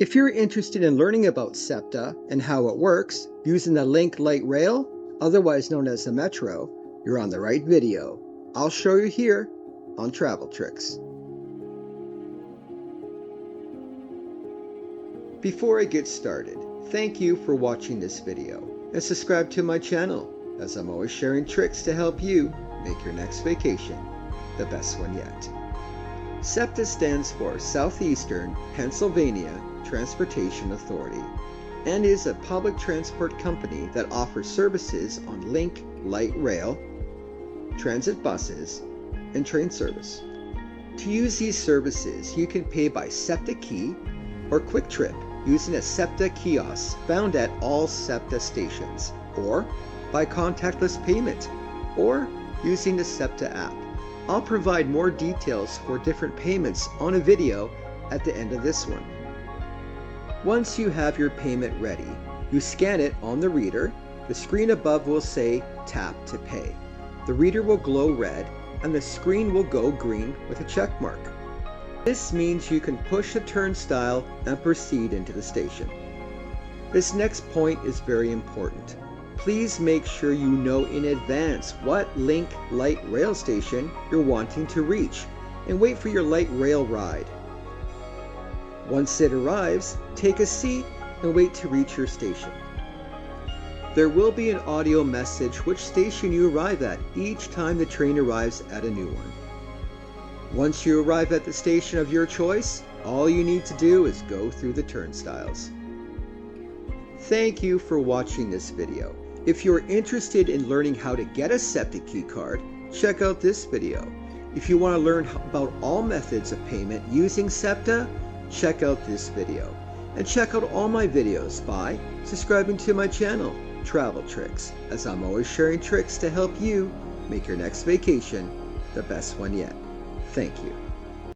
If you're interested in learning about Septa and how it works using the Link Light Rail, otherwise known as the Metro, you're on the right video. I'll show you here on Travel Tricks. Before I get started, thank you for watching this video and subscribe to my channel, as I'm always sharing tricks to help you make your next vacation the best one yet. Septa stands for Southeastern Pennsylvania Transportation Authority and is a public transport company that offers services on Link Light Rail, transit buses, and train service. To use these services, you can pay by Septa Key or Quick Trip using a Septa kiosk found at all Septa stations, or by contactless payment, or using the Septa app. I'll provide more details for different payments on a video at the end of this one. Once you have your payment ready, you scan it on the reader. The screen above will say Tap to Pay. The reader will glow red and the screen will go green with a check mark. This means you can push the turnstile and proceed into the station. This next point is very important. Please make sure you know in advance what Link Light Rail station you're wanting to reach and wait for your light rail ride. Once it arrives, take a seat and wait to reach your station. There will be an audio message which station you arrive at each time the train arrives at a new one. Once you arrive at the station of your choice, all you need to do is go through the turnstiles. Thank you for watching this video. If you're interested in learning how to get a Septa key card, check out this video. If you want to learn about all methods of payment using Septa, check out this video. And check out all my videos by subscribing to my channel, Travel Tricks, as I'm always sharing tricks to help you make your next vacation the best one yet. Thank you.